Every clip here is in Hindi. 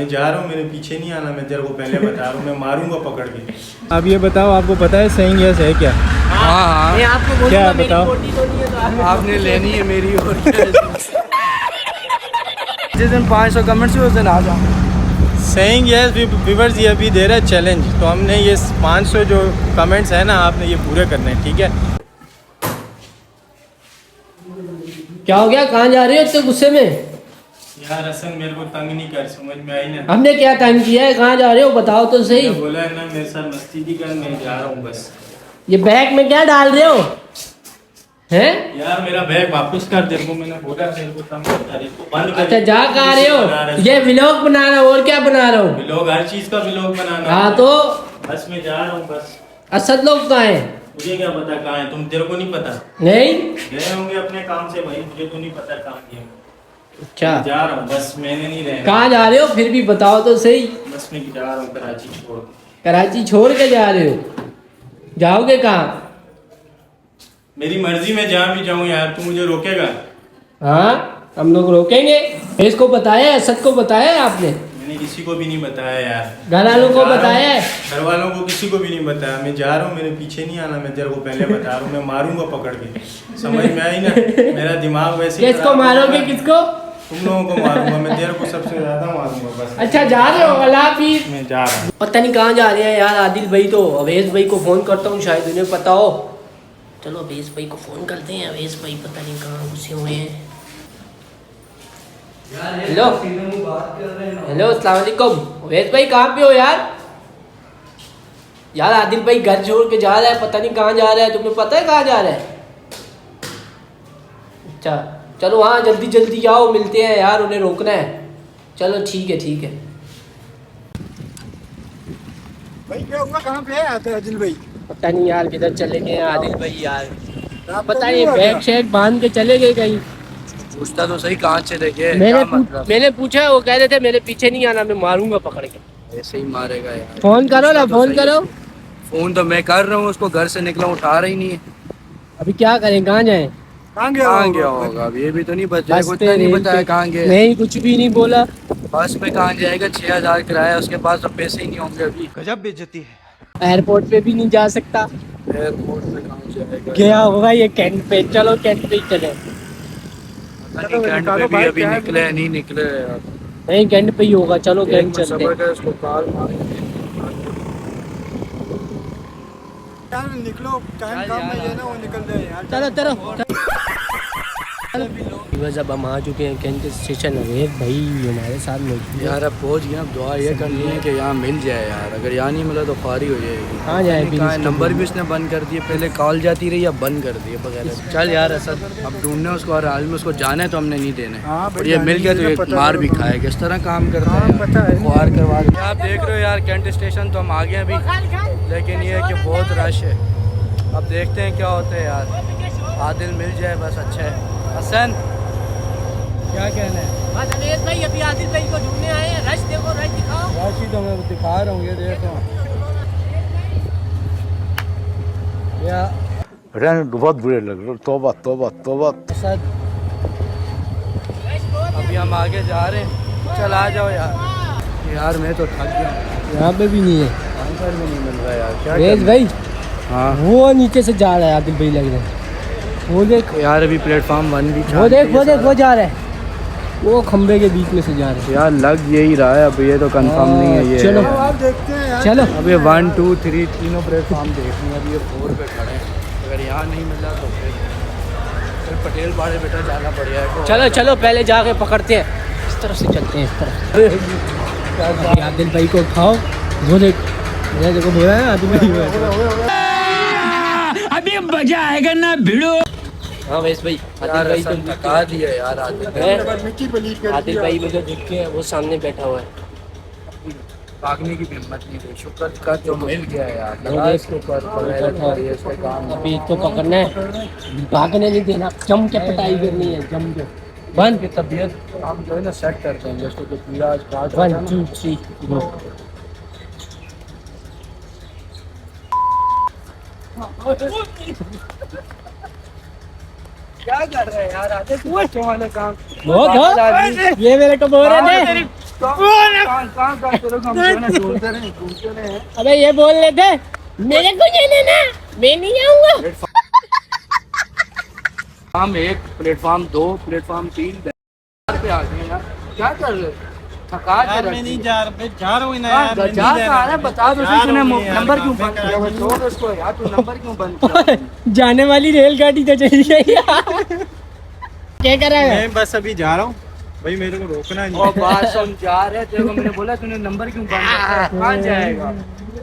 मैं जा रहा हूँ, मेरे पीछे नहीं आना, मैं तेरे को पहले बता रहा हूँ, मैं मारूंगा पकड़ के। अब ये बताओ, आपको पता है सेइंग यस है क्या? हाँ मैं आपको क्या बोलूंगा बताओ? मेरी तो नहीं है तो आपने लेनी है मेरी और जिस दिन 500 कमेंट्स हुए उस दिन आ जाओ। सेइंग यस व्यूअर्स ये अभी दे रहा है चैलेंज, तो हमने ये 500 जो कमेंट्स है ना, आपने ये पूरे करने हैं, ठीक है? क्या हो गया, कहाँ जा रहे हो इतने गुस्से में? यार हसन मेरे को तंग नहीं कर, समझ में आई ना? हमने क्या तंग किया है, कहाँ जा रहे हो बताओ तो सही। मैंने बोला है ना मेरे साथ मस्ती की कर, मैं जा रहा हूँ बस। ये बैग में क्या डाल रहे हो हैं? यार मेरा बैग वापस कर, तेरे को मैंने बोला, तेरे को तंग कर, तेरे को बंद कर। अच्छा जा कहाँ रहे हो? ये व्लॉग बना रहा हूँ और क्या बना रहा हूँ? व्लॉग, हर चीज का व्लॉग बनाना। हाँ तो बस मैं जा रहा हूँ बस। असद लोग कहाँ हैं? मुझे क्या पता कहाँ है, तुम, तेरे को नहीं पता? नहीं। गए होंगे अपने काम से भाई, मुझे तो नहीं पता कहाँ गए। अच्छा जा रहा हूँ बस, मैंने नहीं रहना। कहाँ जा रहे हो फिर भी बताओ तो सही। बस मैं जा रहा हूँ कराची छोड़ के। कराची छोड़ के जा रहे हो? जाओगे कहाँ? मेरी मर्जी, में जहाँ भी जाऊँ यार, तू मुझे रोकेगा? हाँ हम लोग रोकेंगे। इसको बताया, असद को बताया है आपने? मैंने किसी को भी नहीं बताया यार। घर वालों को बताया है? घर वालों को किसी को भी नहीं बताया। मैं जा रहा हूँ, मेरे पीछे नहीं आना, मैं तेरे को पहले बता रहा हूँ, मैं मारूंगा पकड़ के। समझ में आई ना? मेरा दिमाग वैसे ही किसको खराब हो मारोगे? गया। किसको? तुम लोगों को मारूंगा मैं, तेरे को सबसे ज्यादा मारूंगा बस। अच्छा जा रहे हो? अल्लाह हाफिज। मैं जा रहा हूँ। पता नहीं कहाँ जा रहे हैं यार आदिल भाई। तो अवेश भाई को फोन करता हूँ, शायद उन्हें पता हो। चलो अवेश भाई को फोन करते हैं। अवेश भाई पता नहीं कहाँ घुसे हुए हैं। हेलो हेलो अस्सलाम वालेकुम। अवेश भाई कहाँ पे हो यार? यार आदिल भाई घर छोड़ के जा रहा है, पता नहीं कहाँ जा रहा है। तुम्हें पता है कहाँ जा रहा है? अच्छा चलो हाँ जल्दी जल्दी आओ, मिलते हैं यार, उन्हें रोकना है। चलो ठीक है ठीक है। भाई क्या हुआ, कहाँ पे है आदिल भाई? पता नहीं यार किधर चले गए हैं आदिल भाई यार। पता नहीं बैग शैग बांध के चले गए कहीं। पूछता तो सही कहाँ चले गए। मैंने पूछा, वो कह रहे थे मेरे पीछे नहीं आना, मैं मारूंगा पकड़ के। ऐसे ही मारेगा यार। फोन करो ना, फोन करो। फोन तो मैं कर रहा हूँ उसको, घर से निकला उठा रही नहीं है। अभी क्या करें, कहाँ जाएं? कहाँ गया होगा? अब ये भी तो नहीं बताया, कुछ नहीं बताया कहाँ गया। नहीं कुछ भी नहीं बोला। बस में कहाँ जाएगा, 6000 किराया, उसके पास तो पैसे ही नहीं होंगे अभी। गजब बेइज्जती है। एयरपोर्ट पे भी नहीं जा सकता। एयरपोर्ट पे कहाँ जाएगा? गया होगा ये कैंट पे। चलो कैंट पे ही चले। पता नहीं कैंट पे भी अभी निकले नहीं निकले यार। नहीं कैंट पे ही होगा, चलो कैंट चलते सबर हैं। कर, उसको कॉल मारेंगे। निकलो, काम में ये ना वो निकल जाए यार। चलो चलो बस अब हम आ चुके हैं कैंट स्टेशन। अवेश भाई हमारे साथ मौजूद यार अब पहुंच गया, अब दुआ ये करनी है कि यहाँ मिल जाए यार। अगर यहाँ नहीं मिला तो खारी हो जाएगी। कहाँ जाए? कहाँ नंबर भी उसने बंद कर दिए, पहले कॉल जाती रही अब बंद कर दिए वगैरह। चल यार असद, अब ढूंढने उसको, और आज में उसको जाना है तो हमने नहीं देने। और ये मिल गया तो ये मार भी खाएगा। किस तरह काम करता है पता है। वार करवा। आप देख रहे हो यार कैंट स्टेशन तो हम आ गए अभी, लेकिन ये है कि बहुत रश है। अब देखते हैं क्या होता है यार। आदिल मिल जाए बस अच्छा है। हसन क्या कहना है? बस अवेश भाई अभी आदिल भाई को ढूंढने आए हैं। रश देखो, रश दिखाओ। राशि तो मैं दिखा रहा हूँ, ये देखो यार। बहुत बुरे लग रहे। तौबा तौबा तौबा। असद अभी हम आगे जा रहे हैं, चल आ जाओ यार। यार मैं तो थक गया। यहाँ पे भी नहीं है, आंसर भी नहीं मिल रहा यार। क्या अवेश भाई? हाँ वो नीचे से जा रहा है आदिल भाई, लग रहा है। वो देख यार, अभी प्लेटफॉर्म 1 भी वो देख वो देख वो जा रहा है। वो खंबे के बीच में से जा रहा है यार। लग यही रहा है, अब ये तो कंफर्म नहीं है। ये चलो देखते हैं यार। चलो अभी 1 2 3 तीनों प्लेटफॉर्म देखने हैं। अभी ये 4 पे खड़े हैं। अगर यहाँ नहीं मिला तो फिर पटेल बाड़े बेटा जाना पड़ेगा। चलो चलो पहले जाके पकड़ते हैं। इस तरफ से चलते हैं, इस तरफ। अभी आदिल भाई को उठाओ। वो देख, मैंने देखो बोला है आदिल भाई। अभी मजा आएगा ना भिड़ो। हाँ वैसे भाई यार आदिल भाई असद थका दिया यार। आदिल भाई मुझे दिख के वो सामने बैठा हुआ है। भागने की भी हिम्मत नहीं हुई। शुक्र कर जो मिल गया यार। वो लगा देख, इसको कर पड़ेगा इसका काम। अभी तो पकड़ना है, भागने नहीं देना। जम के पिटाई करनी है, जम के। वन की तबीयत हम जो है ना सेट करते हैं। जैसे कि पीड़ा स्टार्ट 1 2 3 गो। क्या कर रहे हैं यार? आते बच्चों वाले काम। बहुत हो ये मेरे को बोल रहे थे। अबे ये बोल रहे थे मेरे को ये लेना, मैं नहीं जाऊंगा। हम 1, प्लेटफॉर्म 2, प्लेटफॉर्म 3 पे आ गए यार, क्या कर रहे हो? थका के यार मैं नहीं जा रहा हूँ ना यार, मैं नहीं जा जा रहा है, रहा। बता दो जा तूने रहा हूँ यार, नंबर क्यों बंद मैं किया? वो छोड़ उसको यार, तू नंबर क्यों बंद किया? जाने वाली रेलगाड़ी तो चली गई यार। क्या कर रहा है? मैं बस अभी जा रहा हूँ भाई, मेरे को रोकना नहीं। और बात सुन, जा रहे तेरे को मैंने बोला, तूने नंबर क्यों बंद किया? कहाँ जाएगा?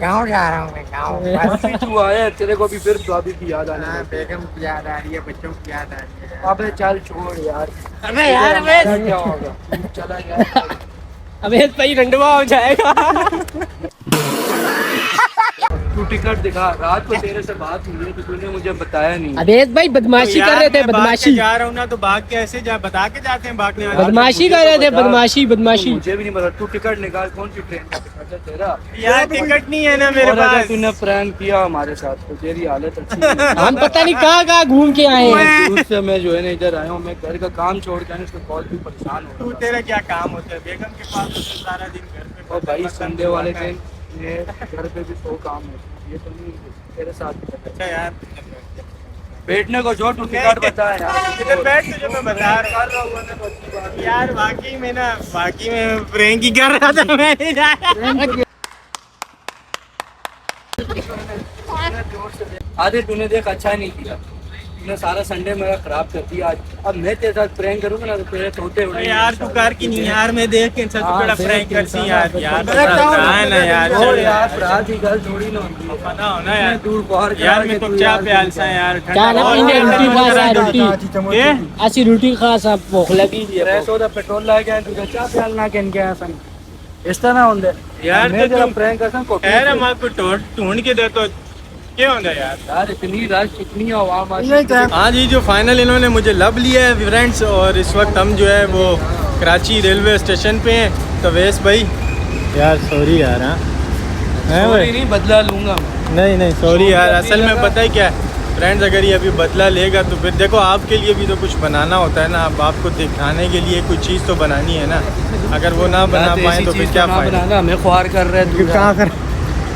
गाँव जा रहा हूँ मैं, गाँव। अभी तू आया, तेरे को भी फिर भाभी की याद आने लगी। बेगम की याद आ रही है, बच्चों की याद आ रही है। अबे चल छोड़ यार, अबे यार अबे क्या होगा, चला यार। अबे भाई रंडवा हो जाएगा। तू टिकट दिखा, रात को तेरे से बात हुई है तो तूने मुझे बताया नहीं। अबे भाई बदमाशी कर रहे थे, बदमाशी जा रहा हूँ ना तो भाग के ऐसे बता के जाते हैं भागने वाले। बदमाशी कर रहे थे, बदमाशी बदमाशी। मुझे भी नहीं पता, तू टिकट निकाल, कौन सी ट्रेन का टिकट है तेरा? यार टिकट नहीं है ना मेरे और अगर पास। तूने प्रैंक किया हमारे साथ तो तेरी हालत अच्छी नहीं है। हम पता नहीं कहाँ घूम के आए हैं। दूर से मैं जो है ना इधर आया हूँ, मैं घर का काम छोड़ के उसको बहुत भी परेशान हो तू रहा तेरा क्या काम होता है बेगम के पास होता है सारा दिन घर पे। और भाई संडे वाले दिन ये घर पे भी 100 काम है, ये तो नहीं तेरे साथ भी करता है। अच्छा यार बैठने को जो तू टिकट बता यार, इधर बैठ तुझे मैं बता रहा हूँ यार, वाकई में प्रैंक ही कर रहा था, मैं नहीं जा रहा। आधे तूने देख अच्छा नहीं किया, तूने सारा संडे मेरा खराब कर दिया आज। अब मैं तेरे साथ प्रैंक करूंगा ना तो तेरे तोते उड़ेंगे। यार तू कर की नहीं यार, मैं देख के सब हाँ, बड़ा देख प्रैंक के करती इंसान यार को यार तो बता है ना यार, छोड़ चल यार, यार रात की गल थोड़ी ना होती है। पता हो ना यार, दूर बाहर यार मैं तो क्या प्याल सा यार, क्या ना पीने रोटी खा सा रोटी ये ऐसी रोटी खा सा भूख लगी पैसों दा पेट्रोल ला गया तुझे क्या प्याल ना कहन गया सन इस तरह होंगे यार मैं तो जरा तुम प्रैंक करता हूं है मां को ढूंढ के दे तो क्या होता है यार। यार इतनी रश इतनी आवाम आज हाँ जी, जो फाइनल इन्होंने मुझे लब लिया है फ्रेंड्स, और इस वक्त हम जो है वो कराची रेलवे स्टेशन पे हैं। तो वेस भाई यार सॉरी यार। हाँ सॉरी नहीं बदला लूंगा मैं। नहीं सॉरी यार, असल में पता है क्या है फ्रेंड्स, अगर ये अभी बदला लेगा तो फिर देखो आपके लिए भी तो कुछ बनाना होता है ना, अब आपको दिखाने के लिए कुछ चीज़ तो बनानी है ना, अगर वो ना बना पाए तो फिर क्या फायदा। बनाना हमें ख्वार कर रहे हैं कहाँ कर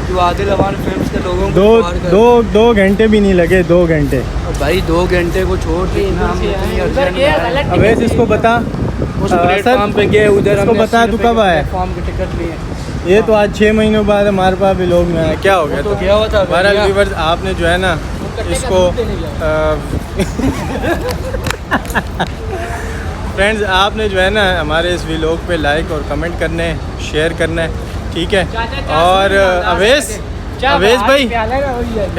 तू आदिल अवान फिल्म्स के लोगों को ख्वार कर रहा है। दो घंटे भी नहीं लगे, 2 घंटे। और भाई 2 घंटे को छोड़ देना हम इतनी अर्जेंट में आए। अवैस इसको बता, उस प्लेटफॉर्म पे गए उधर इसको हमने बता 80 तू रुपए कब के आया? प्लेटफॉर्म के टिकट लिए ये तो आज 6 महीनों बाद हमारे पास भी लोग में आया, क्या हो गया? तो गया हुआ था हमारा भैया। व्यूवर्स आपने जो है ना इसको फ्रेंड्स आपने जो है ना हमारे इस व्लॉग पे लाइक और कमेंट करने हैं, शेयर करना है, ठीक है। और अवैस भाई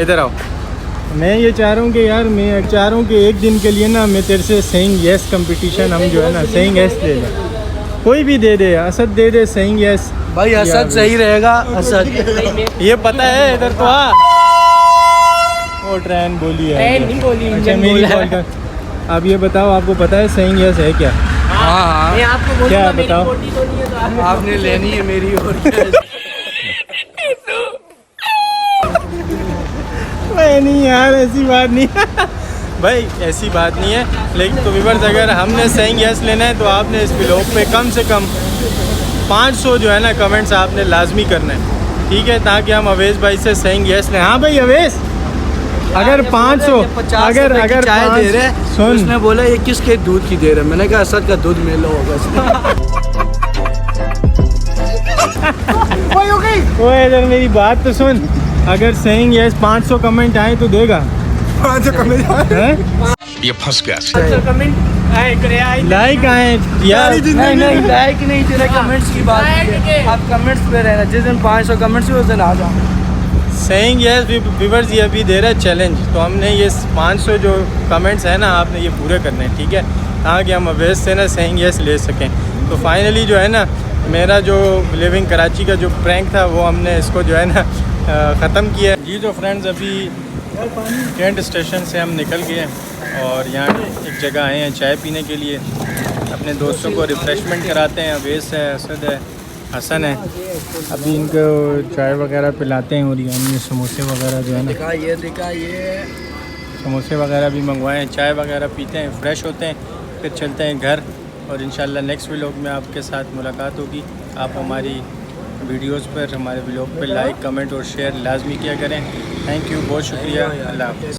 इधर आओ। मैं ये चाह रहा हूँ कि यार मैं चाह रहा हूँ कि एक दिन के लिए ना मैं तेरे से सेइंग यस कंपटीशन हम जो है ना सेइंग यस ले लें, कोई भी दे दे, असद दे दे सेइंग यस। भाई असद सही रहेगा, असद ये पता है, इधर तो आ। वो ट्रेन बोली है, ट्रेन नहीं बोली, अच्छा इंजन मेरी बोला। कॉल कर। अब ये बताओ आपको पता है सेइंग यस है क्या? हाँ मैं आपको क्या बोलूंगा मेरी बताओ? रोटी तो नहीं है तो आप आपने लेनी है मेरी और क्या? नहीं यार ऐसी बात नहीं भाई, ऐसी बात नहीं है। लेकिन तो व्यूअर्स अगर हमने सेइंग यस लेना है तो आपने इस व्लॉग पे कम से कम 500 जो है ना कमेंट्स आपने लाजमी करना है, ठीक है, ताकि हम अवैस भाई से सेइंग यस लें। हाँ भाई अवैस, अगर 500 अगर चाय दे रहे सुन उसने बोला ये किसके दूध की दे रहे, मैंने कहा असद का दूध मिल होगा इसमें। ओए इधर मेरी बात तो सुन, अगर सेइंग यस 500 कमेंट आए तो देगा 500 कमेंट हैं? ये फंस गया। कमेंट लाइक आए यार, नहीं नहीं लाइक नहीं, तेरे कमेंट्स की बात है। आप कमेंट्स पे रहना, जिस दिन 500 कमेंट्स हुए उस दिन आ जाओ। सेइंग यस व्यूअर्स ये अभी दे रहा है चैलेंज, तो हमने ये 500 जो कमेंट्स हैं ना आपने ये पूरे करने हैं, ठीक है, ताकि हम अवैस से ना सेइंग यस ले सकें। तो फाइनली जो है ना मेरा जो लिविंग कराची का जो प्रैंक था वो हमने इसको जो है ना ख़त्म किया जी। तो फ्रेंड्स अभी कैंट स्टेशन से हम निकल गए और यहाँ एक जगह आए हैं चाय पीने के लिए, अपने दोस्तों को रिफ़्रेशमेंट कराते हैं। अवैस है, असद है, हसन है, अभी इनको चाय वगैरह पिलाते हैं और ये समोसे वगैरह जो है ना दिखा ये समोसे वगैरह भी मंगवाएं, चाय वगैरह पीते हैं, फ्रेश होते हैं, फिर चलते हैं घर और इंशाल्लाह नेक्स्ट व्लॉग में आपके साथ मुलाकात होगी। आप हमारी वीडियोस पर, हमारे ब्लॉग पर लाइक, कमेंट और शेयर लाजमी किया करें। थैंक यू, बहुत शुक्रिया, अल्लाह हाफ़िज़।